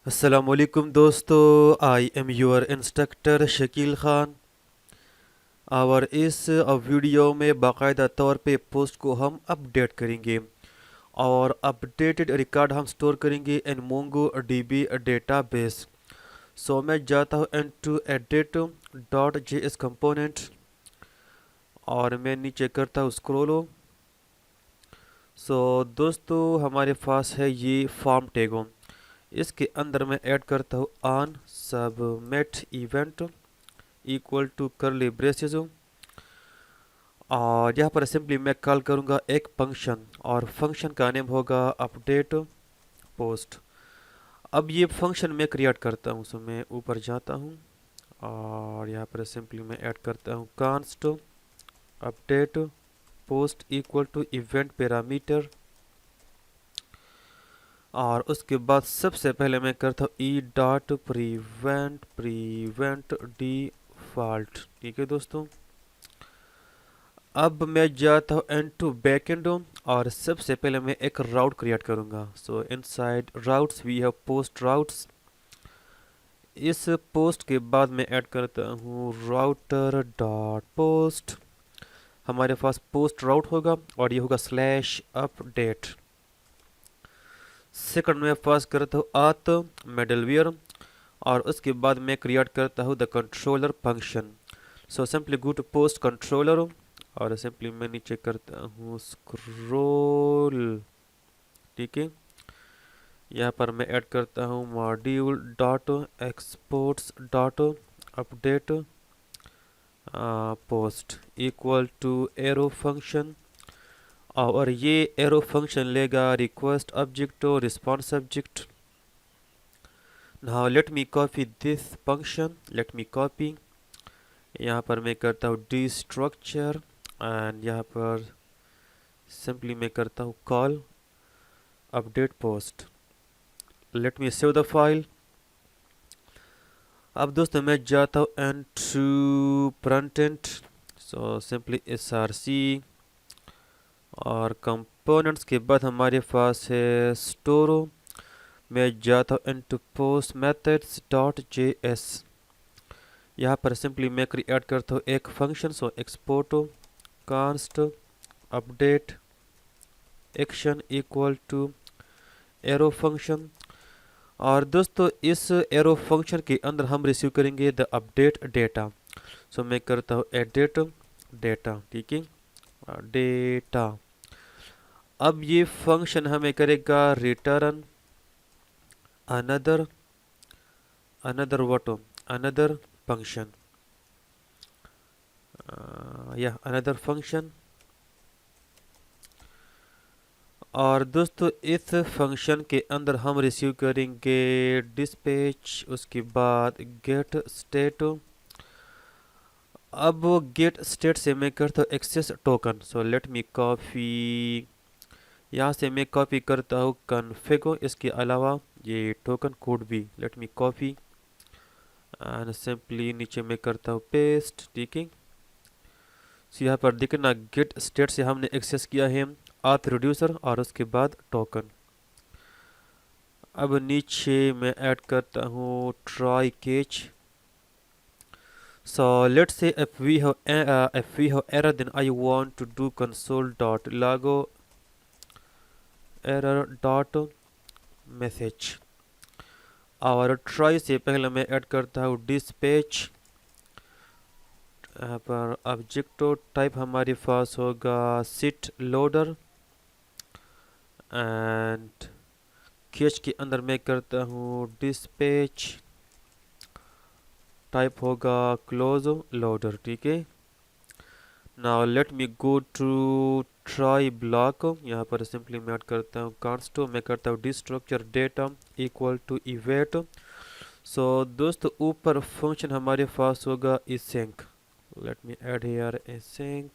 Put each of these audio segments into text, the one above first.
अस्सलामुअलैकुम दोस्तों, I am your instructor Shakeel Khan. और इस वीडियो में बाकायदा तौर पे पोस्ट को हम अपडेट करेंगे और अपडेटेड रिकॉर्ड हम स्टोर करेंगे इन मोंगो डीबी डेटाबेस। सो मैं जाता हूँ into edit dot J S component और मैं नीचे करता हूँ स्क्रॉलो। सो दोस्तों हमारे पास है ये फॉर्म टैगो। इसके अंदर मैं ऐड करता हूँ on submit event equal to curly braces. और यहाँ पर सिंपली मैं कॉल करूँगा एक फंक्शन और फंक्शन का नेम होगा अपडेट पोस्ट। अब ये फंक्शन मैं क्रिएट करता हूँ, सो मैं ऊपर जाता हूँ और यहाँ पर सिंपली मैं ऐड करता हूँ const update post equal to event parameter. और उसके बाद सबसे पहले मैं करता हूँ ई डॉट प्रीवेंट डिफॉल्ट। ठीक है दोस्तों, अब मैं जाता हूँ इनटू बैकएंड और सबसे पहले मैं एक राउट क्रिएट करूँगा। So inside routes we have post routes. इस पोस्ट के बाद मैं ऐड करता हूँ राउटर डॉट पोस्ट। हमारे पास पोस्ट राउट होगा और ये होगा स्लैश अपडेट। सेकंड में पास करता हूँ आत मिडलवेयर और उसके बाद मैं क्रिएट करता हूँ the controller function. So simply go to post controller और सिंपली मैं नीचे करता हूँ स्क्रॉल। ठीक है, यहाँ पर मैं ऐड करता हूँ module dot exports dot update post equal to arrow function. और ये एरो फंक्शन लेगा रिक्वेस्ट ऑब्जेक्ट और response object. Now let me copy this function, let me copy. यहाँ पर मैं करता हूँ डी स्ट्रक्चर एंड यहाँ पर सिंपली मैं करता हूँ call update post. Let me save the file. अब दोस्तों मैं जाता हूँ into front. So simply src और कंपोनेंट्स के बाद हमारे पास है स्टोरो। मैं जाता हूँ into post methods dot J S. यहाँ पर सिंपली मैं क्रिएट करता हूँ एक function. So export const update action equal to arrow function. और दोस्तों इस एरो फंक्शन के अंदर हम रिसीव करेंगे द अपडेट डेटा। सो मैं करता हूँ एडिट डेटा। ठीक है, डेटा। अब ये फंक्शन हमें करेगा return another another what, another function या अनदर फंक्शन। और दोस्तों इस फंक्शन के अंदर हम रिसीव करेंगे डिस्पैच, उसके बाद गेट स्टेट। अब गेट स्टेट से मैं करता हूँ access token. So let me copy, यहाँ से मैं कॉपी करता हूँ कन्फिग। इसके अलावा ये टोकन कोड भी late me copy and simply नीचे मैं करता हूँ पेस्ट। ठीक है, सो यहाँ पर देखना गेट स्टेट से हमने एक्सेस किया है आथ रिड्यूसर और उसके बाद टोकन। अब नीचे मैं ऐड करता हूँ try catch. So let's say if we have error, then I want to do console.log error dot message। और try से पहले मैं ऐड करता हूँ dispatch। यहाँ पर ऑब्जेक्ट टाइप हमारे पास होगा sit loader एंड कैच के अंदर मैं करता हूँ dispatch, टाइप होगा क्लोज लोडर। ठीक है, now let me go to try block. यहाँ पर सिंपली मैं ऐड करता हूँ कांस्ट, मैं करता हूँ destructure data equal to await. So दोस्तों ऊपर फंक्शन हमारे पास होगा async। Let me add here async।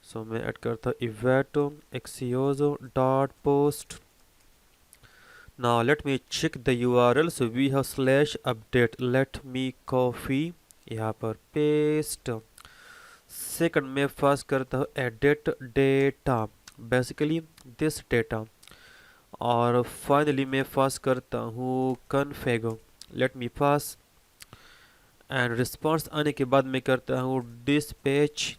So मैं ऐड करता हूँ await axios dot post. Now let me check the URL। So we have slash update, let me copy, यहाँ पर पेस्ट। सेकंड में पास करता हूँ edit data, basically this data. और finally मैं पास करता हूँ config, let me pass. And response आने के बाद मैं करता हूँ डिस्पैच,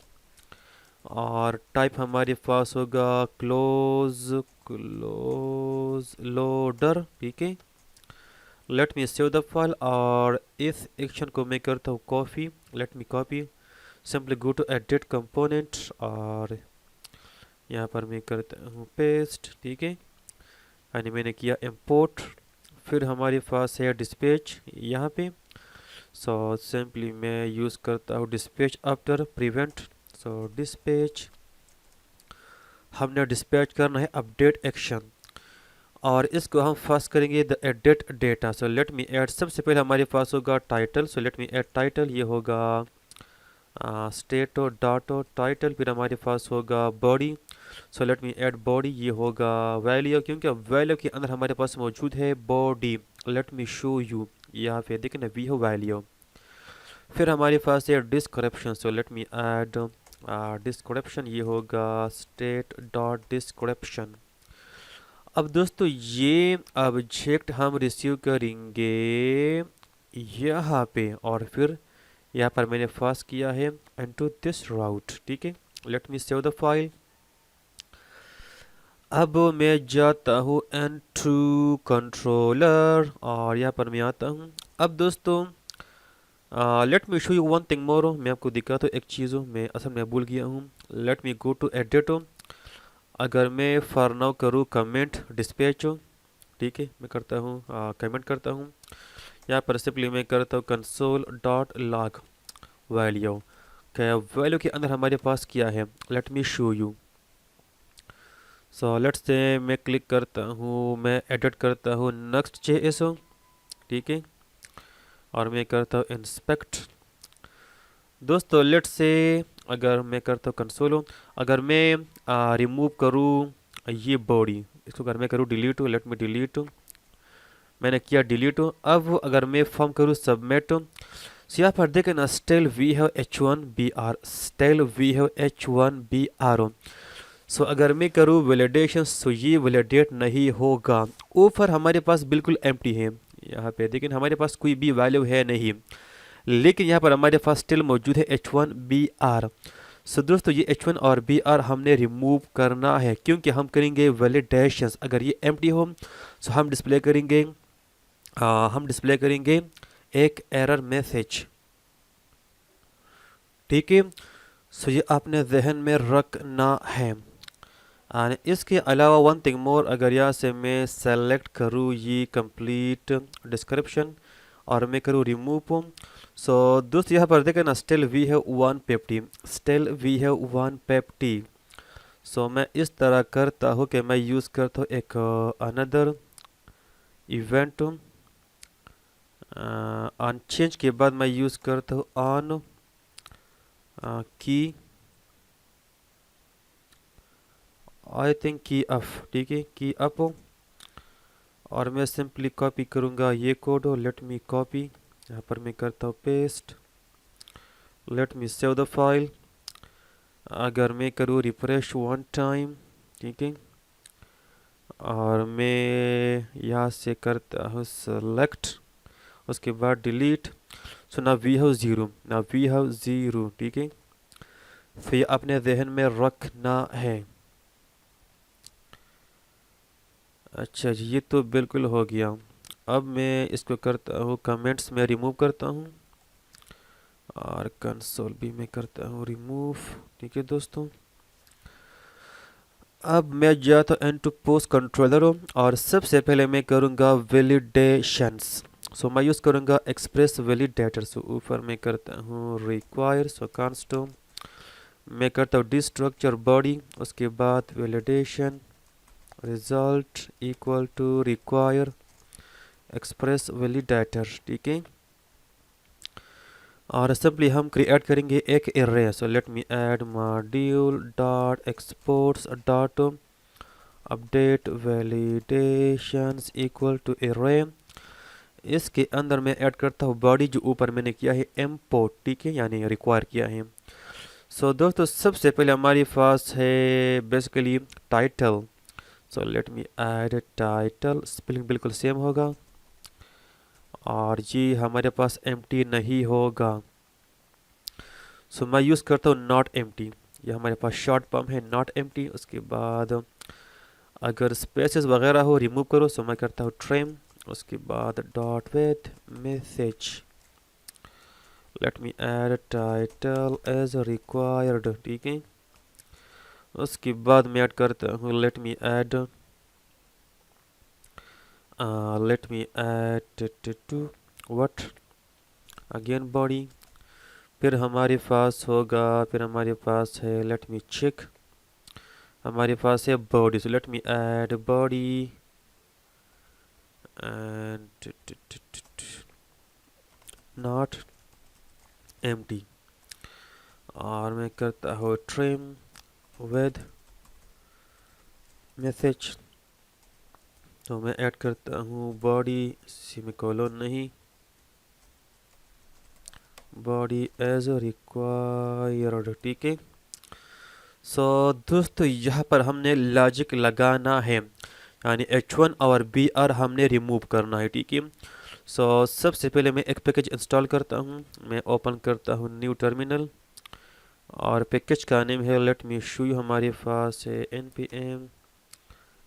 और टाइप हमारे पास होगा क्लोज क्लोज लोडर, ठीक है। Let me save the file, और इस एक्शन को मैं करता हूँ copy, let me copy, simply go to edit component, और यहाँ पर मैं करता हूँ पेस्ट, ठीक है। यानी मैंने किया इंपोर्ट। फिर हमारे पास है डिस्पैच यहाँ पे, सो सिंपली मैं यूज़ करता हूँ डिस्पैच आफ्टर प्रिवेंट। सो डिस्पैच, हमने डिस्पैच करना है अपडेट एक्शन, और इसको हम फर्स्ट करेंगे the edit data. So let me add, सबसे पहले हमारे पास होगा टाइटल, सो लेट मी ऐड टाइटल, ये होगा स्टेटो डाटो टाइटल। फिर हमारे पास होगा बॉडी, सो लेट मी ऐड बॉडी, ये होगा वैल्यू, क्योंकि वैल्यू के अंदर हमारे पास मौजूद है body. Let me show you, यहाँ पे देखें ना, वी हो वैल्यू। फिर हमारे पास है डिस्क्रिप्शन, सो लेट मी ऐड डिस्क्रिप्शन, ये होगा स्टेट डॉट डिस्क्रिप्शन। अब दोस्तों ये ऑब्जेक्ट हम रिसीव करेंगे यहाँ पे, और फिर यहाँ पर मैंने पास किया है इनटू दिस राउट, ठीक है। Let me save the file. अब मैं जाता हूँ इनटू कंट्रोलर, और यहाँ पर मैं आता हूँ। अब दोस्तों let me show you one thing more, मैं आपको दिखाता हूँ एक चीज़, मैं असल में भूल गया हूँ। Let me go to edit, अगर मैं फॉर नाउ करूँ कमेंट डिस्पैच, ठीक है, मैं करता हूँ कमेंट करता हूँ। यहाँ पर सिंपली मैं करता हूँ कंसोल डॉट लॉग वैल्यू, क्या वैल्यू के अंदर हमारे पास क्या है, let me show you. So let's से मैं क्लिक करता हूँ, मैं एडिट करता हूँ नेक्स्ट जेएस, ठीक है, और मैं करता हूँ इंस्पेक्ट। दोस्तों लेट्स से अगर मैं करता हूँ कंसोल, अगर मैं रिमूव करूँ ये बॉडी, इसको अगर मैं करूँ डिलीट, लेट मी डिलीट, मैंने किया डिलीट। अब अगर मैं फॉर्म करूँ सबमिट, सो यहाँ पर देखें ना, still we have H1BR, still we have H1BR। So अगर मैं करूँ वैलिडेशन, सो ये वैलिडेट नहीं होगा, ऊपर हमारे पास बिल्कुल एम्प्टी है, यहाँ पे देखें हमारे पास कोई भी वैल्यू है नहीं, लेकिन यहाँ पर हमारे पास स्टिल मौजूद है H1BR। सो दोस्तों ये H1 और BR हमने रिमूव करना है, क्योंकि हम करेंगे वैलिडेशन। अगर ये एम्प्टी हो, सो हम डिस्प्ले करेंगे एक एरर मैसेज, ठीक है। सो ये आपने जहन में रखना है। और इसके अलावा वन थिंग मोर, अगर यहाँ से मैं सेलेक्ट करूँ ये कंप्लीट डिस्क्रिप्शन, और मैं करूँ रिमूव, सो दोस्त यहाँ पर देखें ना, still we have 150, still we have 150। So मैं इस तरह करता हूँ कि मैं यूज़ करता हूँ एक अनदर इवेंट, ऑन चेंज के बाद मैं यूज़ करता हूँ ऑन की, आई थिंक की अप, ठीक है, की अप, और मैं सिंपली कॉपी करूँगा ये कोड, लेट मी कॉपी, यहाँ पर मैं करता हूँ paste, late me save the file. अगर मैं करूँ रिफ्रेश वन टाइम, ठीक है, और मैं यहाँ से करता हूँ सेलेक्ट, उसके बाद डिलीट, सो ना वी हैव ज़ीरो, ना वी हैव ज़ीरो, ठीक है। फिर अपने जहन में रखना है। अच्छा जी, ये तो बिल्कुल हो गया। अब मैं इसको करता हूँ कमेंट्स में रिमूव करता हूँ, और कंसोल भी मैं करता हूँ रिमूव, ठीक है दोस्तों। अब मैं जाता हूँ इनटू पोस्ट कंट्रोलर, और सबसे पहले मैं करूँगा वैलिडेशंस। सो मैं यूज़ करूँगा एक्सप्रेस वैलिडेटर। सो ऊपर मैं करता हूँ रिक्वायर, सो कांस्टो मैं करता हूँ डिस्ट्रक्चर बॉडी, उसके बाद validation result equal to require express validator, ठीक है। और सिंपली हम क्रिएट करेंगे एक array, so let me add module dot exports dot update validations equal to array. इसके अंदर मैं ऐड करता हूँ बॉडी, जो ऊपर मैंने किया है इम्पोर्ट, ठीक है, यानी रिक्वायर किया है। सो दोस्तों सबसे पहले हमारे पास है बेसिकली टाइटल, सो let me add title, spelling बिल्कुल सेम होगा, और ये हमारे पास एम्प्टी नहीं होगा। सो मैं यूज़ करता हूँ नॉट एम्प्टी, ये हमारे पास शॉर्ट फॉर्म है नॉट एम्प्टी। उसके बाद अगर स्पेसेस वगैरह हो रिमूव करो, सो मैं करता हूँ ट्रिम। उसके बाद dot with message, let me add title as required, ठीक है। उसके बाद मैं ऐड करता हूँ let me add to what again body. फिर हमारे पास होगा, फिर हमारे पास है, लेट मी चेक, हमारे पास है body. So let me add body and not empty, और मैं करता हूँ ट्रिम विद मैसेज। तो मैं ऐड करता हूँ बॉडी सेमीकोलन नहीं, बॉडी एज रिक्वायर्ड, ठीक है। सो दोस्तों यहाँ पर हमने लॉजिक लगाना है, यानी H1 और BR हमने रिमूव करना है, ठीक है। सो सबसे पहले मैं एक पैकेज इंस्टॉल करता हूँ। मैं ओपन करता हूँ न्यू टर्मिनल, और पैकेज का नेम है, लेट मी शो यू, हमारे पास है npm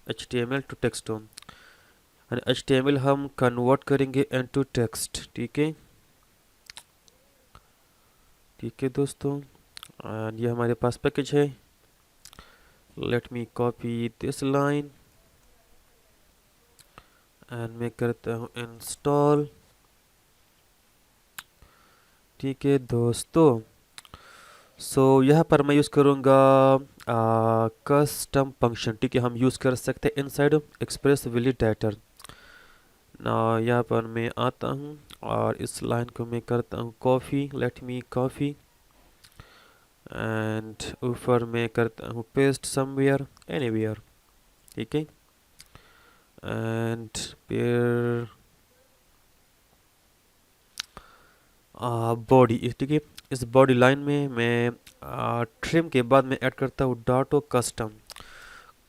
html टू टेक्स्ट, यानी HTML हम कन्वर्ट करेंगे इनटू टेक्स्ट, ठीक है। ठीक है दोस्तों, एंड ये हमारे पास पैकेज है। Let me copy this line and मैं करता हूँ इंस्टॉल, ठीक है दोस्तों। सो यहाँ पर मैं यूज़ करूँगा कस्टम फंक्शन, ठीक है। हम यूज़ कर सकते हैं इनसाइड एक्सप्रेस वैलिडेटर ना। यहाँ पर मैं आता हूँ और इस लाइन को मैं करता हूँ copy, let me copy, and ऊपर मैं करता हूँ पेस्ट समवेयर एनीवेयर, ठीक है। एंड फिर बॉडी, ठीक है। इस बॉडी लाइन में मैं ट्रिम के बाद मैं ऐड करता हूँ डॉटो कस्टम।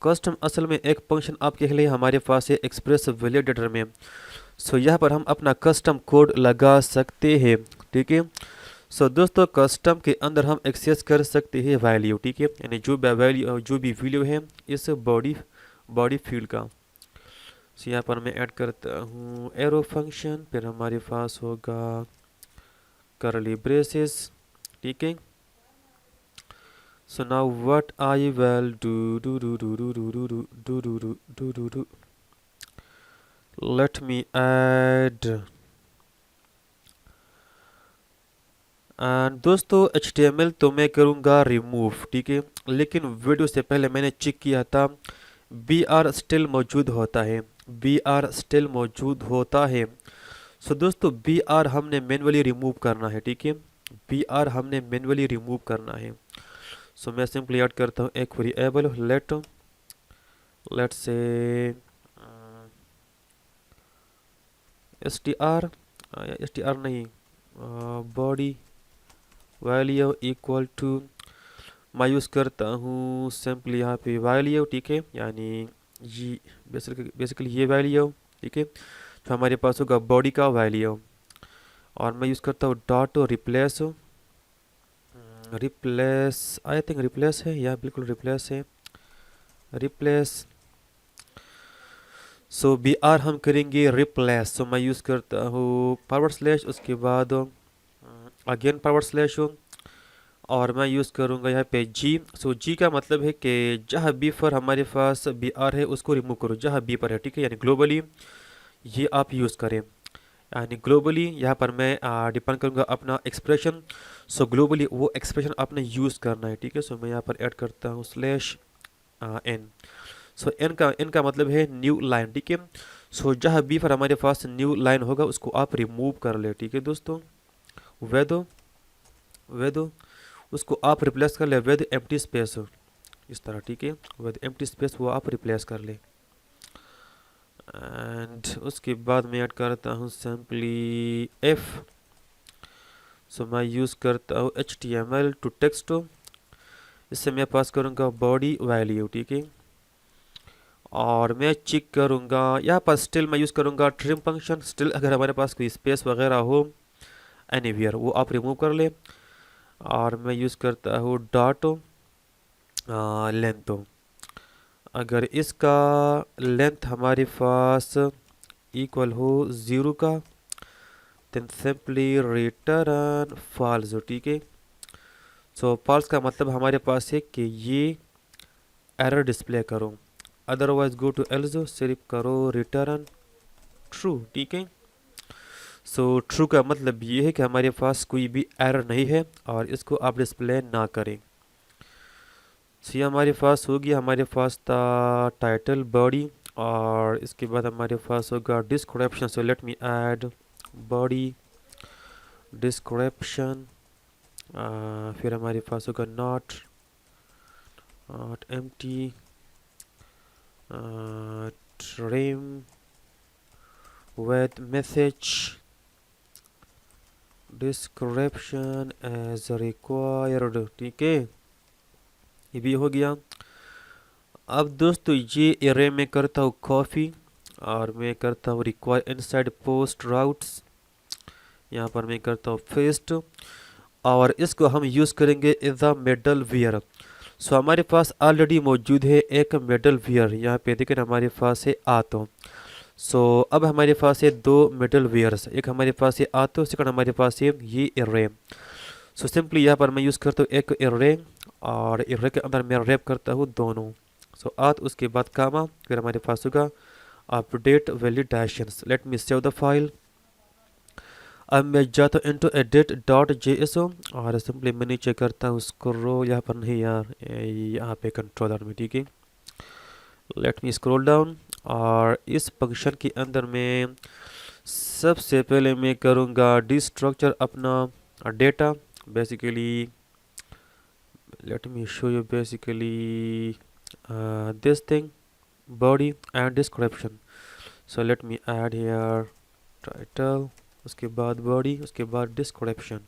कस्टम असल में एक फंक्शन आपके लिए हमारे पास है एक्सप्रेस वैलिडेटर में। सो यहाँ पर हम अपना कस्टम कोड लगा सकते हैं, ठीक है। सो दोस्तों कस्टम के अंदर हम एक्सेस कर सकते हैं वैल्यू, ठीक है, यानी जो भी वैल्यू, जो भी वैल्यू है इस बॉडी फील्ड का। सो यहाँ पर मैं ऐड करता हूँ एरो फंक्शन, फिर हमारे पास होगा करली ब्रेसेस, ठीक है। So now what I will do, late me add, and दोस्तों HTML तो मैं करूँगा रिमूव, ठीक है। लेकिन वीडियो से पहले मैंने चेक किया था, BR स्टिल मौजूद होता है, BR स्टिल मौजूद होता है। सो दोस्तों BR हमने मैन्युअली रिमूव करना है, ठीक है। BR हमने मैन्युअली रिमूव करना है। सो मैं सिंपली ऐड करता हूँ एक वेरिएबल, लेट से str नहीं, बॉडी वैल्यू इक्वल टू, मैं यूज़ करता हूँ सिंपली यहाँ पे वैल्यू, ठीक है, यानी ये बेसिकली ये वैल्यू, ठीक है। तो हमारे पास होगा बॉडी का वैल्यू, और मैं यूज़ करता हूँ dot replace I think replace है, या बिल्कुल रिप्लेस है, रिप्लेस। सो BR हम करेंगे रिप्लेस। सो मैं यूज़ करता हूँ फॉरवर्ड स्लैश, उसके बाद अगेन फॉरवर्ड स्लैश, और मैं यूज़ करूँगा यहाँ पे जी। सो जी का मतलब है कि जहाँ बी पर हमारे पास BR है उसको रिमूव करो, जहाँ बी पर है, ठीक है, यानी ग्लोबली ये आप यूज़ करें, यानी ग्लोबली यहाँ पर मैं डिपेंड करूँगा अपना एक्सप्रेशन। सो ग्लोबली वो एक्सप्रेशन आपने यूज़ करना है, ठीक है। सो मैं यहाँ पर ऐड करता हूँ स्लैश एन। सो एन का मतलब है न्यू लाइन, ठीक है। सो जहाँ बी पर हमारे पास न्यू लाइन होगा उसको आप रिमूव कर ले, ठीक है दोस्तों। वे दो उसको आप रिप्लेस कर ले विद एम्प्टी स्पेस, इस तरह, ठीक है, विद एम्प्टी स्पेस वो आप रिप्लेस कर ले। एंड उसके बाद मैं ऐड करता हूँ सिंपली एफ। सो मैं यूज़ करता हूँ HTML टू टेक्स्ट, इससे मैं पास करूँगा बॉडी वैल्यू, ठीक है। और मैं चेक करूँगा यहाँ पर स्टिल मैं यूज़ करूँगा ट्रिम फंक्शन। स्टिल अगर हमारे पास कोई स्पेस वगैरह हो एनीवेयर वो आप रिमूव कर ले। और मैं यूज़ करता हूँ डॉट लेंथ। अगर इसका लेंथ हमारे पास इक्वल हो 0 का देन सिंपली रिटर्न फॉल्स। ठीक है, सो फॉल्स का मतलब हमारे पास है कि ये एरर डिस्प्ले करो। अदरवाइज गो टू एल्स, सिर्फ करो रिटर्न ट्रू। ठीक है, सो ट्रू का मतलब ये है कि हमारे पास कोई भी एरर नहीं है और इसको आप डिस्प्ले ना करें। सो ये हमारे पास होगी, हमारे पास था टाइटल बॉडी और इसके बाद हमारे पास होगा डिस्क्रिप्शन। सो let me add body description. फिर हमारे पास होगा not empty trim with message description as required। ठीक है, ये भी हो गया। अब दोस्तों ये एरे में करता हूँ कॉपी और मैं करता हूँ रिक्वायर इनसाइड पोस्ट राउट्स। यहाँ पर मैं करता हूँ पेस्ट और इसको हम यूज़ करेंगे इज द मिडल वियर। सो हमारे पास ऑलरेडी मौजूद है एक मिडल वियर, यहाँ पे देखें हमारे पास है आतो। सो अब हमारे पास है दो मिडल वियर्स, एक हमारे पास है आतो, सेकंड हमारे पास है ये एरे। सो सिंपली यहाँ पर मैं यूज़ करता हूँ एक एरे और एरे के अंदर मैं रैप करता हूँ दोनों। सो आत उसके बाद कामा, फिर हमारे पास होगा update validations. Late me save the file. अब मैं जाता हूँ इनटू एडिट डॉट जेएसओ और सिंपली मैं नीचे करता हूँ स्क्रॉल, यहाँ पर नहीं यार, यहाँ पे कंट्रोलर में। ठीक है, लेट मी स्क्रॉल डाउन और इस फंक्शन के अंदर में सबसे पहले मैं करूँगा डिस्ट्रक्चर अपना data. Basically let me show you basically this thing body and description। so let me add here title, उसके बाद body, उसके बाद description।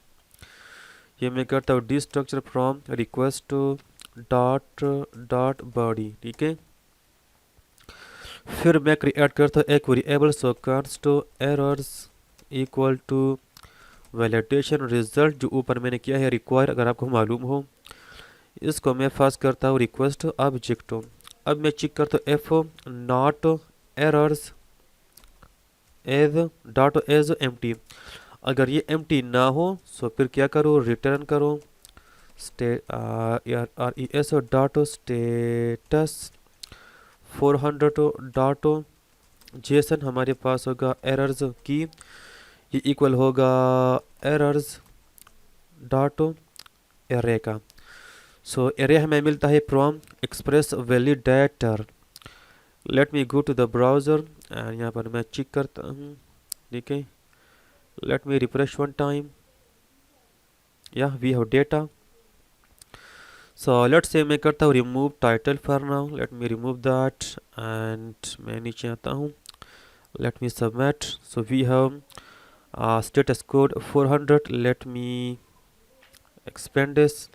ये मैं करता हूँ destructure from request to dot body। ठीक है, फिर मैं क्रिएट करता हूँ एक variable so const errors equal to validation result, जो ऊपर मैंने किया है रिक्वायर, अगर आपको मालूम हो। इसको मैं पास करता हूँ रिक्वेस्ट ऑब्जेक्ट। अब मैं चेक करता हूँ if not errors is dot is empty. अगर ये एम्प्टी ना हो तो फिर क्या करो, रिटर्न करो R E S dot status 400 dot JSON. हमारे पास होगा एरर्स की, ये इक्वल होगा एरर्स डॉट एरे का। सो एरे हमें मिलता है from express validator. Let me go to the browser and यहाँ पर मैं चेक करता हूँ। ठीक है, let me refresh one time, या we have data. So let's say मैं करता हूँ remove title for now. Let me remove that and मैं नीचे आता हूँ, let me submit. So we have status code 400। Let me expand this.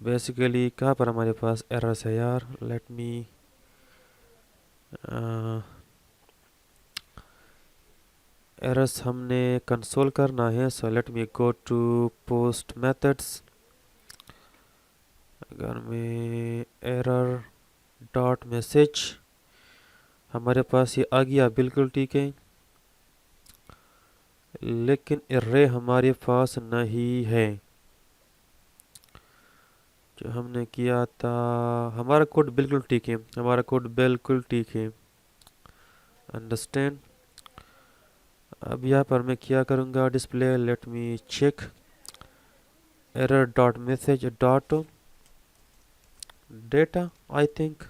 Basically कहाँ पर हमारे पास एरर्स है यार, लेट मी एरर्स हमने कंसोल करना है। So let me go to post methods. अगर मैं एरर डॉट मैसेज, हमारे पास ये आ गया, बिल्कुल ठीक है, लेकिन एरे हमारे पास नहीं है जो हमने किया था। हमारा कोड बिल्कुल ठीक है, हमारा कोड बिल्कुल ठीक है, अंडरस्टैंड। अब यहाँ पर मैं क्या करूँगा, display let me check error dot message dot data. I think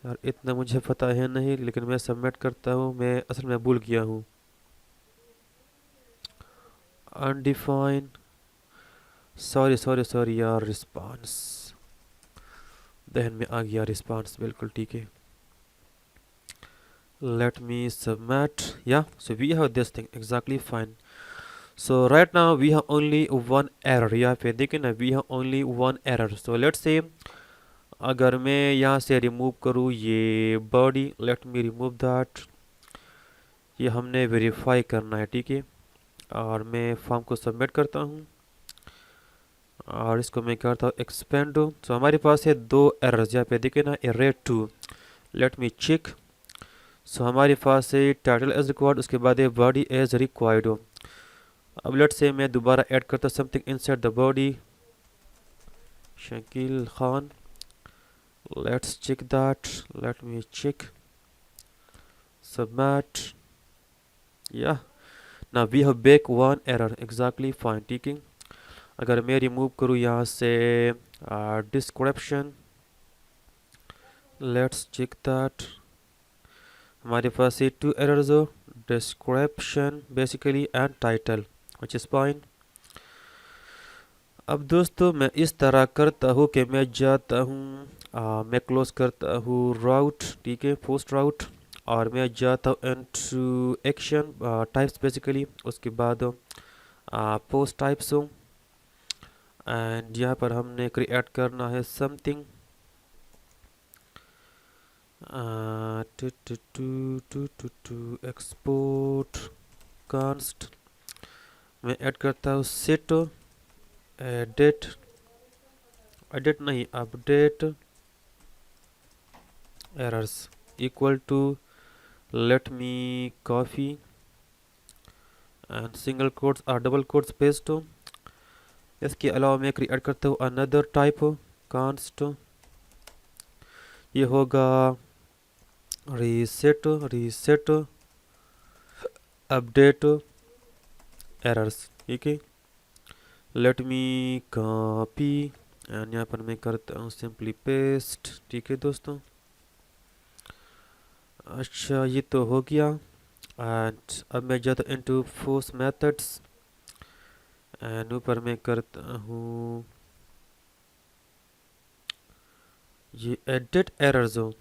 यार इतना मुझे पता है नहीं, लेकिन मैं सबमिट करता हूँ, मैं असल में भूल गया हूँ। अनडिफाइन, सॉरी सॉरी सॉरी यार, रिस्पांस दहन में आ गया रिस्पांस, बिल्कुल ठीक है। let me submit, yeah, so we have this thing exactly fine। So right now we have only one error, यहाँ पे देखिए ना, we have only one error. So let's say अगर मैं यहाँ से रिमूव करूँ ये body, let me remove that. ये हमने वेरीफाई करना है, ठीक है। और मैं फॉर्म को सबमिट करता हूँ और इसको मैं करता हूँ एक्सपेंड। तो हमारे पास है दो एरर्स, यहाँ पे देखिए ना, error two. Let me check. So हमारे पास है टाइटल एज रिक्वायर्ड, उसके बाद है बॉडी एज रिक्वायर्ड। अब लेट से मैं दोबारा ऐड करता something inside the body, Shakeel Khan. Let's check that, let me check, submit. या ना we have back one error, exactly fine, ठीक है। अगर मैं रिमूव करूँ यहाँ से डिस्क्रिप्शन, लेट्स चेक दैट। हमारे पास ये टू एरर्स हो, description basically and title, which is fine. अब दोस्तों मैं इस तरह करता हूँ कि मैं जाता हूँ, मैं क्लोज करता हूँ राउट, ठीक है, पोस्ट राउट। और मैं जाता हूँ इनटू एक्शन टाइप्स बेसिकली, उसके बाद पोस्ट टाइप्स हूँ। एंड यहाँ पर हमने क्रिएट करना है something, to to to to to to export const. मैं ऐड करता हूँ सेट एडिट, एडिट नहीं, update errors equal to, let me copy and single quotes और डबल कोट्स पेस्ट। इसके अलावा मैं क्रिएट करता हूँ अनदर टाइप कांस्ट, ये होगा रीसेट, रीसेट अपडेट एरर्स, ठीक है। लेट मी कॉपी एंड यहाँ पर मैं करता हूँ सिंपली पेस्ट, ठीक है दोस्तों। अच्छा ये तो हो गया। एंड अब मैं जाता हूँ इनटू फोर्स मेथड्स एंड ऊपर मैं करता हूँ ये एडिट एरर्स हो।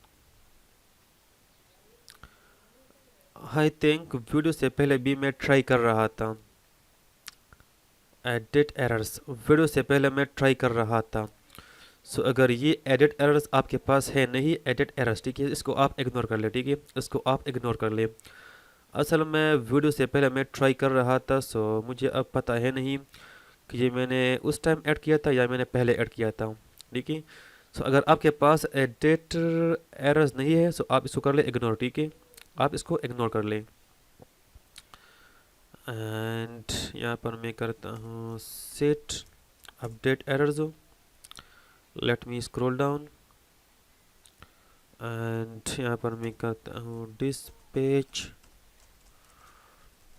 आई थिंक वीडियो से पहले भी मैं ट्राई कर रहा था, एडिट एरर्स वीडियो से पहले मैं ट्राई कर रहा था। सो अगर ये एडिट एरर्स आपके पास है नहीं, एडिट एरर्स, ठीक है, इसको आप इग्नोर कर ले, ठीक है, इसको आप इग्नोर कर ले। असल में वीडियो से पहले मैं ट्राई कर रहा था, सो मुझे अब पता है नहीं कि ये मैंने उस टाइम ऐड किया था या मैंने पहले ऐड किया था, ठीक है। सो अगर आपके पास एडिट एरर्स नहीं है, सो आप इसको कर ले इग्नोर, ठीक है, आप इसको इग्नोर कर लें। एंड यहाँ पर मैं करता हूँ set update errors, let me scroll down. And यहाँ पर मैं करता हूँ डिस्पैच,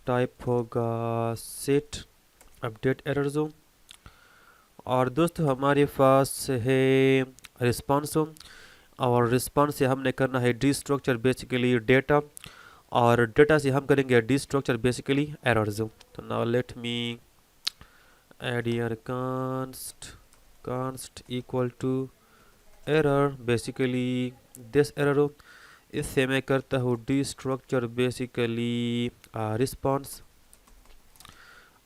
टाइप होगा सेट अपडेट एरर्स। और दोस्तों हमारे पास है रिस्पॉन्स, और रिस्पॉन्स से हमने करना है डी स्ट्रक्चर बेसिकली डेटा, और डेटा से हम करेंगे डी स्ट्रक्चर बेसिकली एरर्स। तो now let me add here const, const equal to error basically this error. इससे मैं करता हूँ डी स्ट्रक्चर बेसिकली रिस्पॉन्स,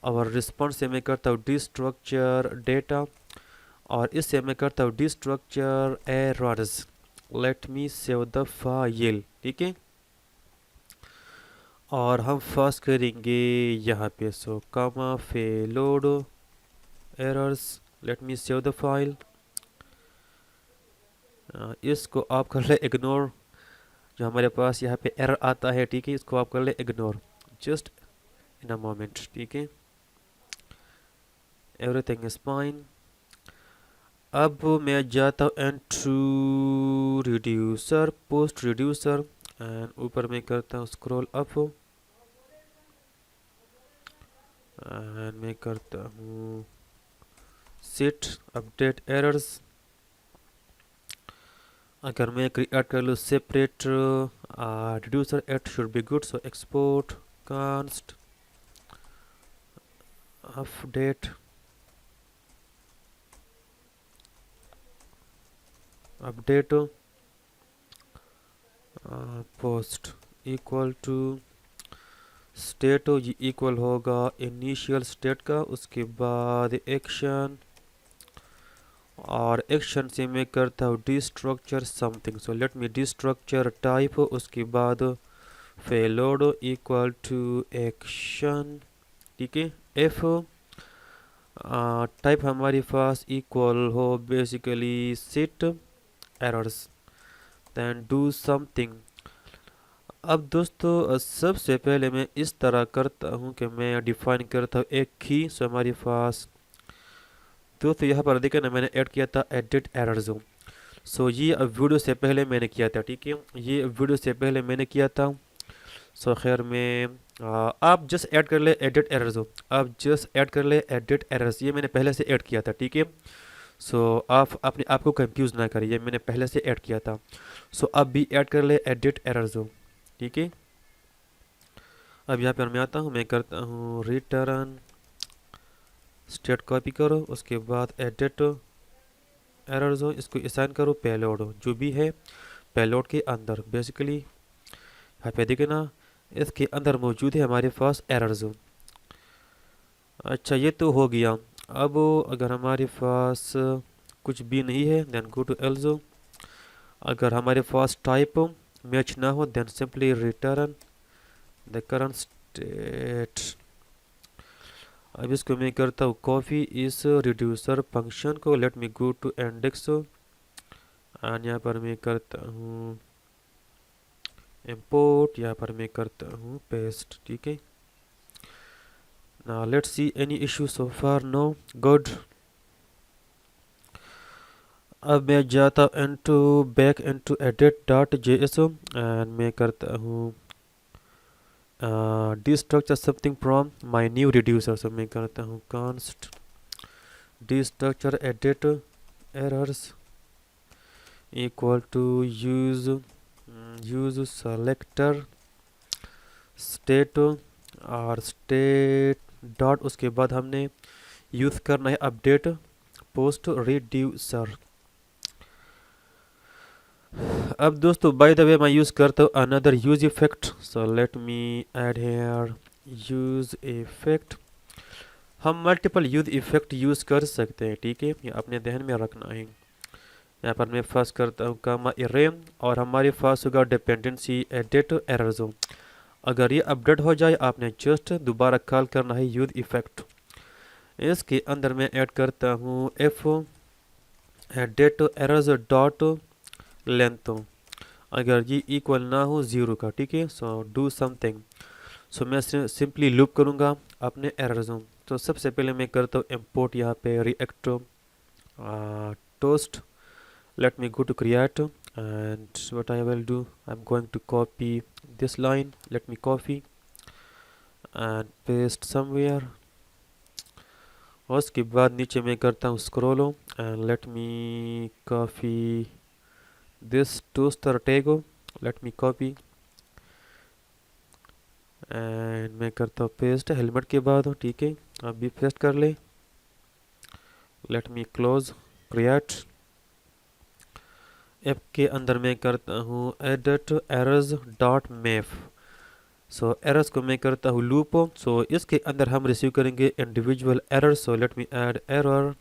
और रिस्पॉन्स से मैं करता हूँ डी स्ट्रक्चर डेटा, और इससे मैं करता हूँ destructure errors. Let me save the file, ठीक है। और हम फर्स्ट करेंगे यहाँ पे, so comma payload errors, let me save the file. इसको आप कर ले इग्नोर, जो हमारे पास यहाँ पे एरर आता है, ठीक है, इसको आप कर ले ignore just in a moment, ठीक है, एवरीथिंग इज फाइन। अब मैं जाता हूँ into reducer, post reducer, and ऊपर मैं करता हूँ स्क्रॉल अप, एंड मैं करता हूँ सेट अपडेट एरर्स। अगर मैं क्रिएट कर लूँ separate reducer, it should be good, so export const update update post equal to state ये इक्वल होगा इनिशियल स्टेट का, उसके बाद एक्शन, और एक्शन से मैं करता हूँ डिस्ट्रक्चर समथिंग। सो लेट मी डिस्ट्रक्चर टाइप, उसके बाद पेलोड इक्वल टू एक्शन। ठीक है, एफ टाइप हमारे पास इक्वल हो basically set errors, then do something. अब दोस्तों सबसे पहले मैं इस तरह करता हूँ कि मैं डिफाइन करता हूँ एक की। सो हमारे पास दोस्तों यहाँ पर देखा ना, मैंने ऐड किया था एडिट एरर जोन। सो ये अब वीडियो से पहले मैंने किया था, ठीक है, ये वीडियो से पहले मैंने किया था। सो खैर मैं आप जस्ट ऐड कर ले एडिट एरर जोन, आप जस्ट ऐड कर ले एडिट एरर्स, ये मैंने पहले से ऐड किया था, ठीक है। सो आप अपने आप को कंफ्यूज ना करिए, मैंने पहले से ऐड किया था। सो अब भी ऐड कर ले एडिट एरर जोन, ठीक है। अब यहाँ पर मैं आता हूँ, मैं करता हूँ रिटर्न स्टेट, कॉपी करो, उसके बाद एडिट एरर जो इसको असाइन करो पेलोड, जो भी है पेलोड के अंदर बेसिकली यहाँ पे देखे ना, इसके अंदर मौजूद है हमारे पास एरर जो। अच्छा ये तो हो गया। अब अगर हमारे पास कुछ भी नहीं है देन गो टू एल्जो। अगर हमारे पास टाइप मैच ना हो then simply return the current state. अब इसको मैं करता हूँ कॉपी इस रिड्यूसर फंक्शन को, let me go to index and यहाँ पर मैं करता हूँ इंपोर्ट, यहाँ पर मैं करता हूँ पेस्ट, ठीक है। Now let's see any issue so far, no, good. अब मैं जाता हूँ into back into edit dot JSO and मैं करता हूँ destructure something from my new reducer. So मैं करता हूँ const destructure edit errors equal to use selector state और स्टेट डॉट, उसके बाद हमने यूज़ करना है अपडेट पोस्ट रिड्यूसर। अब दोस्तों बाय द वे मैं यूज़ करता हूँ another use effect. So let me add here use effect. हम मल्टीपल यूज इफेक्ट यूज़ कर सकते हैं, ठीक है, ये अपने ध्यान में रखना है। यहाँ पर मैं फर्स्ट करता हूँ कामा इरे और हमारे पास होगा डिपेंडेंसी एडिट एरर जोन। अगर ये अपडेट हो जाए आपने जस्ट दोबारा कॉल करना है यूज इफेक्ट। इसके अंदर मैं ऐड करता हूँ F edit errors dot length, अगर ये इक्वल ना हो ज़ीरो का, ठीक है। So do something. सो मैं सिंपली लूप करूँगा अपने एरर जोन। तो सबसे पहले मैं करता हूँ इम्पोर्ट यहाँ पे react toast. let me go to create and what I will do, I'm going to copy this line, let me copy and paste somewhere। और उसके बाद नीचे मैं करता हूँ scroll and let me copy this toaster tag, let me copy and मैं करता हूँ paste हेलमेट के बाद, ठीक है। अब भी पेस्ट कर ले, let me close create। App के अंदर मैं करता हूँ एडिट एरर्स डॉट मैप। सो एरर्स को मैं करता हूँ लूप। सो इसके अंदर हम रिसीव करेंगे individual error. So let me add error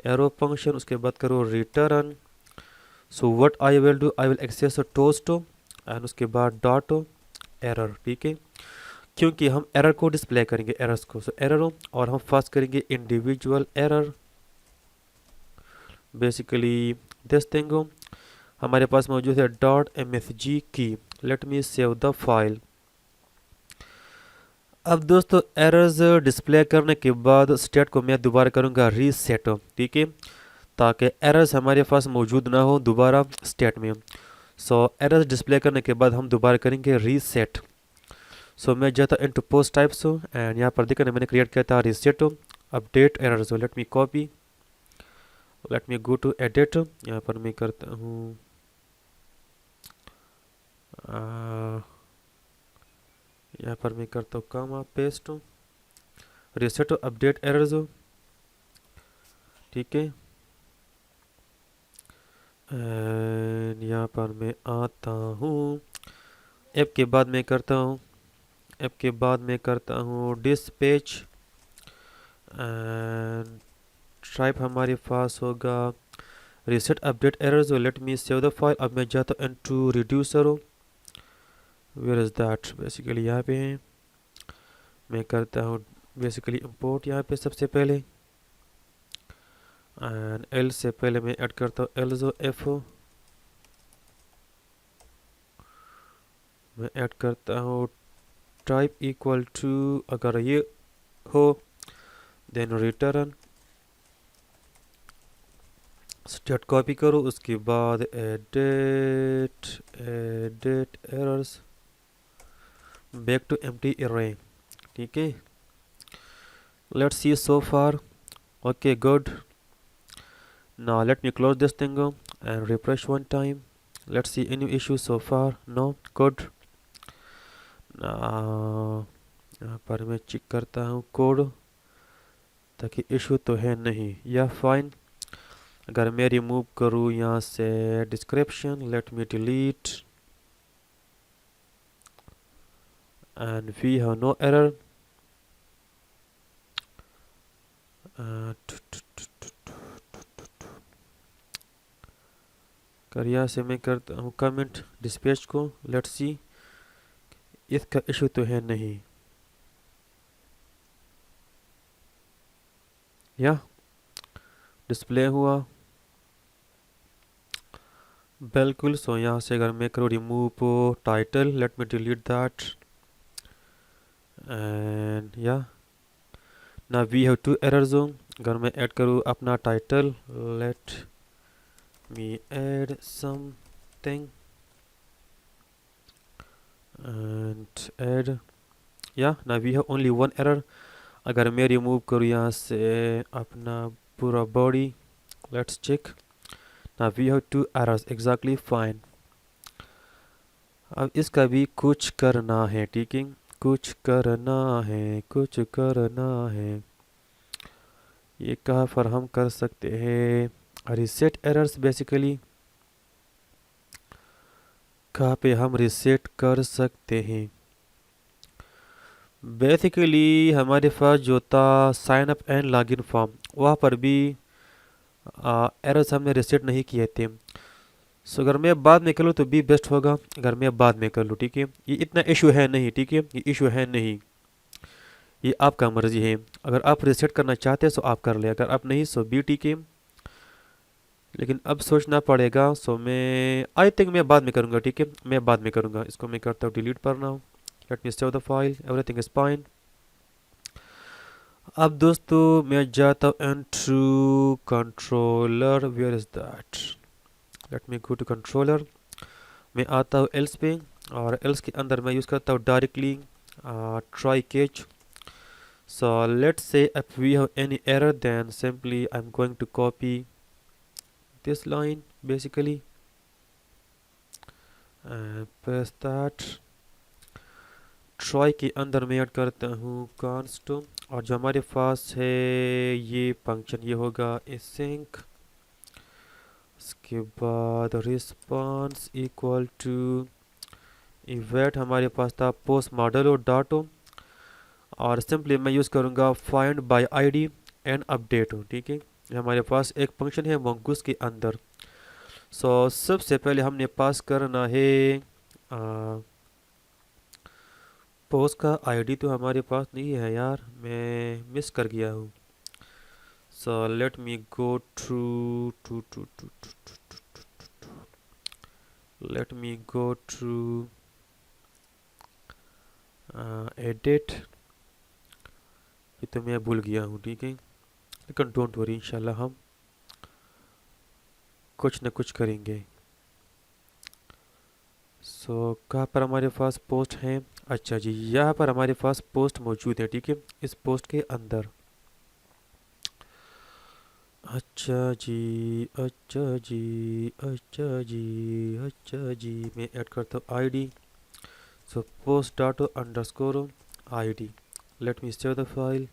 arrow function, उसके बाद करो return. So what I will do, I will access toast and उसके बाद डॉट एरर, ठीक है, क्योंकि हम एरर को डिस्प्ले करेंगे एरर्स को। सो एरर और हम फर्स्ट करेंगे individual error basically this thing. हमारे पास मौजूद है डॉट msg की, late me save the file. अब दोस्तों एरर्स डिस्प्ले करने के बाद स्टेट को मैं दोबारा करूंगा रीसेट, ठीक है, ताकि एरर्स हमारे पास मौजूद ना हो दोबारा स्टेट में। सो एरर्स डिस्प्ले करने के बाद हम दोबारा करेंगे रीसेट। सो मैं जाता इनटू पोस्ट टाइप्स एंड यहाँ पर देखना मैंने क्रिएट किया था reset update errors. Let me copy, let me go to edit, यहाँ पर मैं करता हूँ यहाँ पर मैं करता हूँ कामा पेस्ट रीसेट अपडेट एरर्स, ठीक है। एंड यहाँ पर मैं आता हूँ ऐप के बाद मैं करता हूँ ऐप के बाद मैं करता हूँ डिस्पैच एंड टाइप हमारे पास होगा reset update error. So let me save the file. अब मैं जाता हूँ into reducer. Where is that? Basically यहाँ पे है, मैं करता हूँ basically import यहाँ पे सबसे पहले एंड l से पहले मैं ऐड करता हूँ lzo fo, मैं ऐड करता हूँ टाइप इक्वल टू, अगर ये हो देन रिटर्न स्टेट कॉपी करो, उसके बाद edit edit errors back to empty array. ठीक है, let's see so far. Okay, good. Now let me close this thing and refresh one time. Let's see any issue so far. No, good. Now यहाँ पर मैं check करता हूँ code, ताकि issue तो है नहीं, या फाइन. अगर मैं रिमूव करूँ यहाँ से description, let me delete and we have no error. करिया से मैं करता हूँ कमेंट डिस्पैच को. लेट्स सी, इसका इशू तो है नहीं. या डिस्प्ले हुआ बिल्कुल. सो यहाँ से अगर मैं करूँ remove title, let me delete that and या ना वी हैव टू एरर्स. अगर मैं ऐड करूँ अपना title, let me add something and add, या ना we have only one error. अगर मैं रिमूव करूँ यहाँ से अपना पूरा बॉडी, लेट्स चेक. ना we have two errors, exactly fine. अब इसका भी कुछ करना है. ठीक है, कुछ करना है, कुछ करना है. ये कहाँ पर हम कर सकते हैं रिसेट एरर्स. बेसिकली कहाँ पे हम रिसेट कर सकते हैं. बेसिकली हमारे पास जो था sign up and login form, वहाँ पर भी एरर्स हमने रिसेट नहीं किए थे. सो अगर मैं बाद में कर लूँ तो भी बेस्ट होगा, अगर मैं बाद में कर लूँ. ठीक है, ये इतना इशू है नहीं. ठीक है, ये इशू है नहीं, ये आपका मर्जी है. अगर आप रिसेट करना चाहते हैं सो आप कर ले, अगर आप नहीं सो भी ठीक है. लेकिन अब सोचना पड़ेगा. सो मैं आई थिंक मैं बाद में करूँगा. ठीक है, मैं बाद में करूँगा. इसको मैं करता हूँ डिलीट पर now. Let me save the file, everything is fine. अब दोस्तों मैं जाता हूँ into controller. Where is that? Let me go to controller. मैं आता हूँ एल्स पे, और एल्स के अंदर मैं यूज़ करता हूँ directly try catch. So let's say if we have any error, then simply I'm going to copy this line basically and paste that. try के अंदर मैं ऐड करता हूँ const, और जो हमारे पास है ये फंक्शन, ये होगा async. उसके बाद response इक्वल टू इवेंट, हमारे पास था पोस्ट मॉडल और डाटो, और सिंपली मैं यूज़ करूँगा find by ID and update. ठीक है, हमारे पास एक फंक्शन है मंगूस के अंदर. सो सबसे पहले हमने पास करना है पोस्ट का आईडी. तो हमारे पास नहीं है यार, मैं मिस कर गया हूँ. So let me go to to to to let me go to edit. ये तो मैं भूल गया हूँ. ठीक है, लेकिन डोंट वरी, इंशाल्लाह हम कुछ न कुछ करेंगे. सो कहाँ पर हमारे पास पोस्ट हैं? अच्छा जी, यहाँ पर हमारे पास पोस्ट मौजूद है. ठीक है, इस पोस्ट के अंदर. अच्छा जी, अच्छा जी, अच्छा जी, अच्छा जी. मैं ऐड करता हूँ ID. So post data underscore ID. Let me save the file.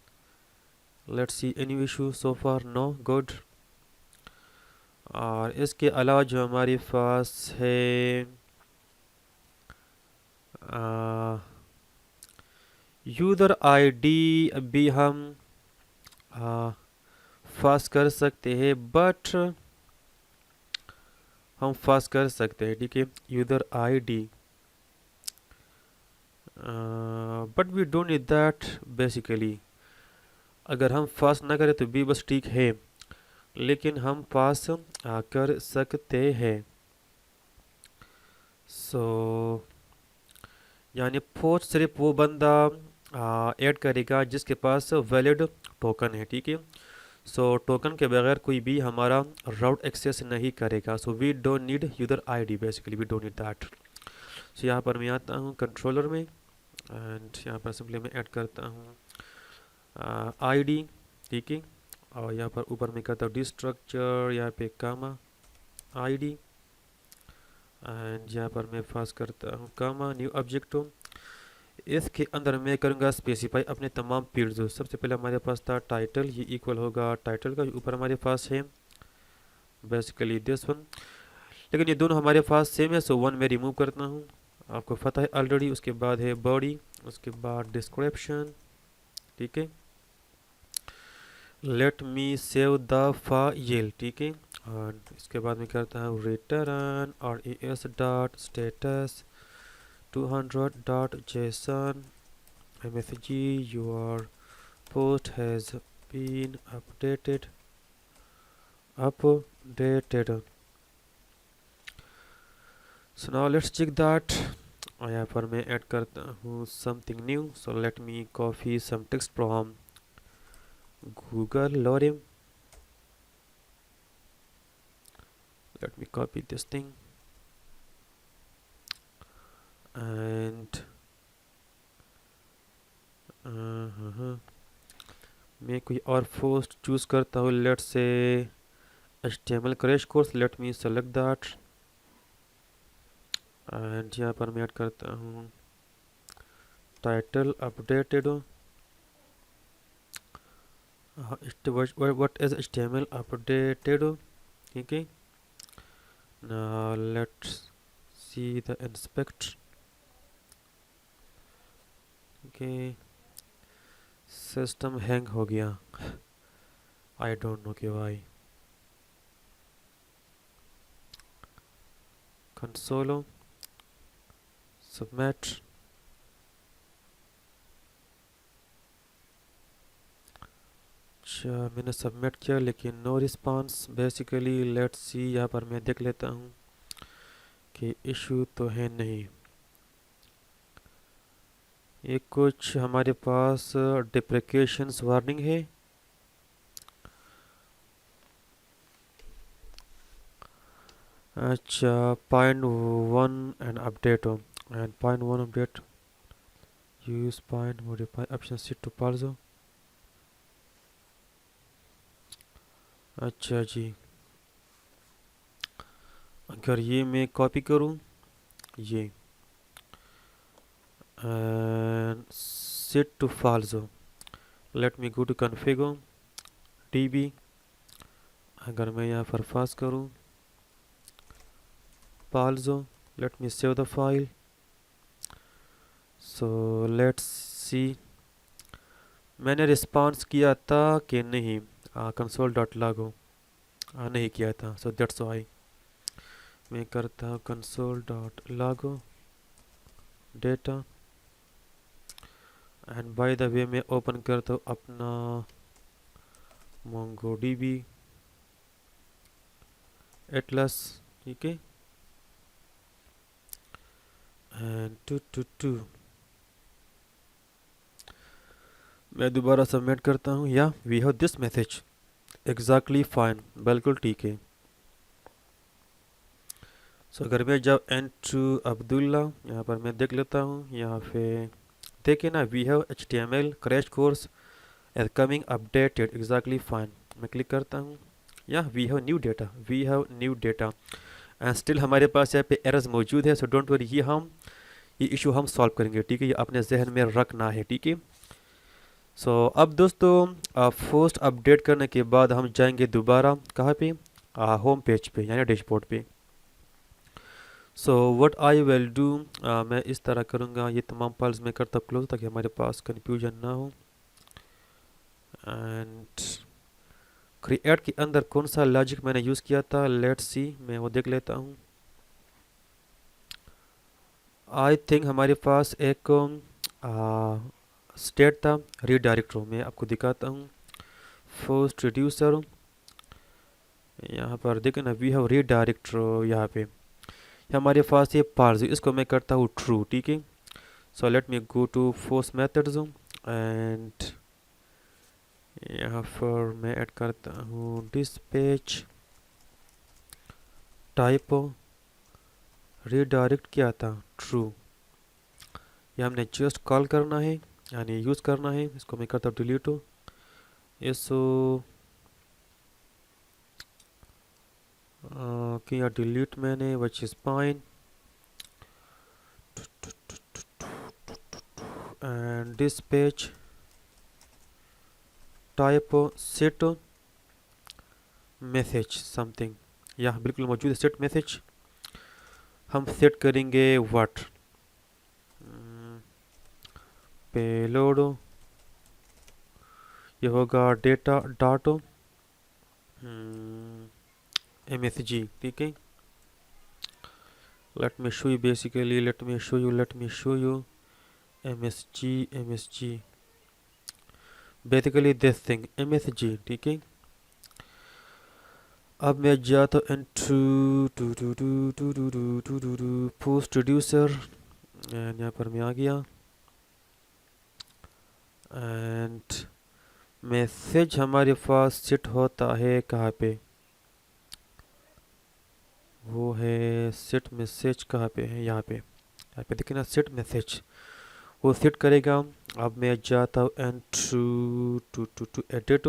Let's see any issue so far. No, good. और इसके अलावा जो हमारे पास है यूज़र आईडी अभी हम पास कर सकते हैं, बट हम पास कर सकते हैं, ठीक है, user ID, but we don't need that basically. अगर हम पास ना करें तो भी बस ठीक है, लेकिन हम पास कर सकते हैं। सो यानी पोस्ट सिर्फ वो बंदा ऐड करेगा जिसके पास वैलिड टोकन है, ठीक है। सो टोकन के बगैर कोई भी हमारा राउट एक्सेस नहीं करेगा। So we don't need user ID, basically we don't need that. So यहाँ पर मैं आता हूँ कंट्रोलर में, एंड यहाँ पर सिंपली मैं ऐड करता हूँ आईडी, ठीक है। और यहाँ पर ऊपर में करता हूँ डिस्ट्रक्चर, यहाँ पे कामा आईडी, एंड यहाँ पर मैं पास करता हूँ कामा न्यू ऑब्जेक्ट। इसके अंदर मैं करूँगा स्पेसिफाई अपने तमाम फील्ड्स। सबसे पहले हमारे पास था टाइटल, ये इक्वल होगा टाइटल का, ऊपर हमारे पास है बेसिकली दिस वन, लेकिन ये दोनों हमारे पास सेम है, सो वन मैं रिमूव करता हूँ, आपको पता है ऑलरेडी। उसके बाद है बॉडी, उसके बाद डिस्क्रिप्शन, ठीक है। Let me save the file, ठीक है। और इसके बाद मैं करता हूँ रिटर्न और S dot status 200.json msg your post has been updated. So now let's check that. और यहाँ पर मैं ऐड करता हूँ something new. So let me copy some text from Google Lorem. Let me copy this thing and मैं कोई और post choose करता हूँ, let's say HTML crash course. Let me select that, and यहाँ पर मैं ऐड करता हूँ title updated, what is HTML updated, ठीक है। Now let's see the inspect, okay. System hang हो गया, आई डोंट नो कि वाई। कंसोलो सबमिट, अच्छा मैंने सबमिट किया लेकिन no response basically. Let's see, यहाँ पर मैं देख लेता हूँ कि इशू तो है नहीं। ये कुछ हमारे पास डिप्रिकेशंस वार्निंग है, अच्छा .1 एंड अपडेट हो, and .1 update use point modify option see to false. अच्छा जी, अगर ये मैं कॉपी करूँ ये and set to false, let me go to configure db। अगर मैं यहाँ पर पास करूँ false, let me save the file. So let's see, मैंने रिस्पांस किया था कि नहीं, कंसोल डॉट लागो नहीं किया था, सो दैट्स वाई। मैं करता हूँ कंसोल डॉट लागो data, and by the way मैं ओपन करता हूँ अपना MongoDB एटलस, ठीक है। एंड टू मैं दोबारा सबमिट करता हूँ, या we have this message exactly fine, बिल्कुल ठीक है। सो अगर मैं जब टू अब्दुल्ला यहाँ पर मैं देख लेता हूँ, यहाँ पे देखिए ना, we have HTML crash course as coming updated exactly fine. मैं क्लिक करता हूँ, या we have new data, we have new data, and still हमारे पास यहाँ पे एरर्स मौजूद है। सो डोंट वरी, ये इशू हम सॉल्व करेंगे, ठीक है। ये अपने जहन में रखना है, ठीक है। सो अब दोस्तों फर्स्ट अपडेट करने के बाद हम जाएंगे दोबारा कहाँ पे, होम पेज पे यानी डैशबोर्ड पे। सो व्हाट आई विल डू, मैं इस तरह करूँगा, ये तमाम फाइल्स मैं करता क्लोज ताकि हमारे पास कन्फ्यूजन ना हो। एंड क्रिएट के अंदर कौन सा लॉजिक मैंने यूज़ किया था, लेट्स सी, मैं वो देख लेता हूँ। आई थिंक हमारे पास एक स्टेट था रीडायरेक्ट, मैं आपको दिखाता हूँ। फर्स्ट रिड्यूसर, यहाँ पर देखें ना, वी हैव रीडायरेक्ट यहाँ पे हमारे पास ये पार्स, इसको मैं करता हूँ ट्रू, ठीक है। So let me go to force methods and यहाँ पर मैं ऐड करता हूँ डिस्पैच टाइप रीडायरेक्ट, क्या था, ट्रू। ये हमने जस्ट कॉल करना है, यानी यूज़ करना है। इसको मैं करता हूँ डिलीट हो, इसो किया डिलीट मैंने, which is fine. And dispatch type set message something, यहाँ बिल्कुल मौजूद है सेट मैसेज। हम सेट करेंगे व्हाट, पेलोड, ये होगा डेटा डॉट MSG, ठीक है। let me show you basically, let me show you MSG basically this thing MSG, ठीक है। अब मैं जाता हूँ into post reducer एंड यहाँ पर मैं आ गया एंड मैसेज हमारे पास सेट होता है कहाँ पे, वो है सेट मैसेज, कहाँ पे है, यहाँ पे देखिए ना, सेट मैसेज वो सेट करेगा। अब मैं जाता हूँ एंड टू एडिट,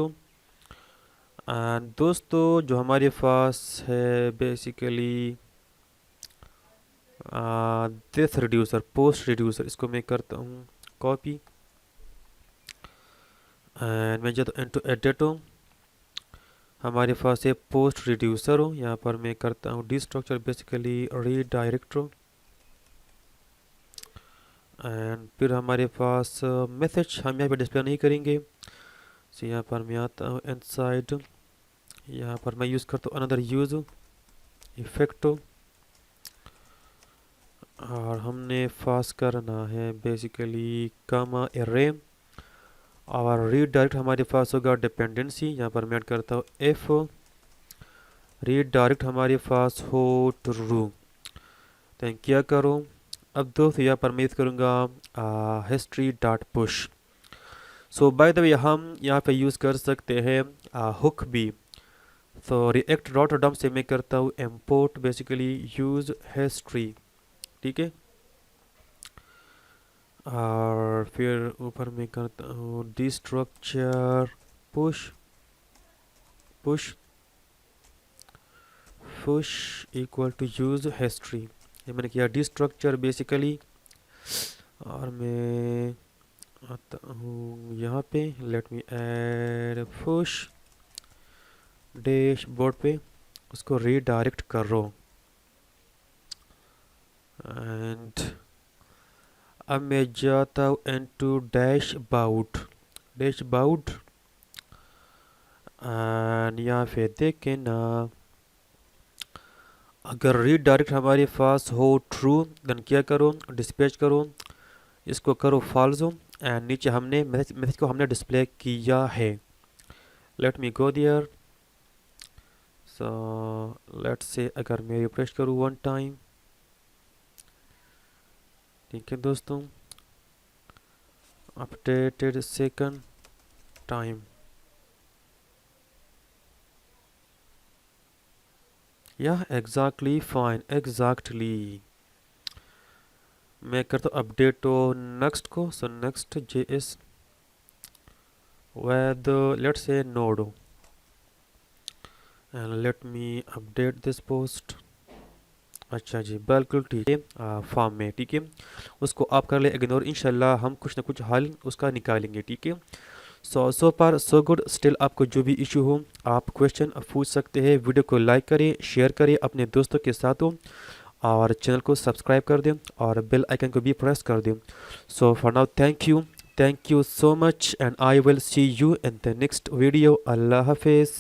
एंड दोस्तों जो हमारे पास है basically this reducer, post reducer, इसको मैं करता हूँ कॉपी एंड मैं जाता हूँ एंड टू एडिट, हमारे पास ये पोस्ट रिड्यूसर हो, यहाँ पर मैं करता हूँ destructure basically redirect, and फिर हमारे पास मैसेज हम यहाँ पे डिस्प्ले नहीं करेंगे। सो यहाँ पर मैं आता हूँ इनसाइड, यहाँ पर मैं यूज़ करता हूँ अनदर यूज इफेक्ट, और हमने पास करना है बेसिकली कामा एरे, और रीडायरेक्ट हमारे पास होगा डिपेंडेंसी, यहाँ पर मैं ऐड करता हूँ एफ, रीडायरेक्ट हमारे पास हो ट्रू, तो क्या करो। अब दोस्तों यहाँ पर मैं यूज़ करूँगा history dot push. So by the way हम यहाँ पे यूज़ कर सकते हैं हुक भी। सो रिएक्ट डॉट डम से मैं करता हूँ इम्पोर्ट बेसिकली यूज़ हिस्ट्री, ठीक है। और फिर ऊपर मैं करता हूँ destructure push push push equal to use history, ये मैंने किया डी स्ट्रक्चर बेसिकली। और मैं आता हूँ यहाँ पे, late me add push dashboard पे, उसको रीडायरेक्ट कर रो एंड अब मैं जाता हूँ इनटू डैशबोर्ड एंड यहाँ पे देखें ना, अगर रीडायरेक्ट हमारे पास हो ट्रू देन क्या करो, डिस्पैच करो, इसको करो फॉल्स, एंड नीचे हमने मैसेज को हमने डिस्प्ले किया है। Let me go there, so let's say अगर मैं रिफ्रेश करूँ वन टाइम, ठीक है दोस्तों, अपडेटेड सेकंड टाइम, यह एग्जैक्टली फाइन, एग्जैक्टली। मैं करता हूँ अपडेट तो नेक्स्ट को, so next JS with let's say node and let me update this post। अच्छा जी, बिल्कुल ठीक है, फॉर्म में, ठीक है, उसको आप कर ले इग्नोर, इंशाल्लाह हम कुछ ना कुछ हल उसका निकालेंगे, ठीक है। सो पर सो गुड, स्टिल आपको जो भी इशू हो आप क्वेश्चन पूछ सकते हैं। वीडियो को लाइक करें, शेयर करें अपने दोस्तों के साथ हो, और चैनल को सब्सक्राइब कर दें और बेल आइकन को भी प्रेस कर दें। So for now thank you so much and I will see you in the next video. अल्लाह हाफिज़।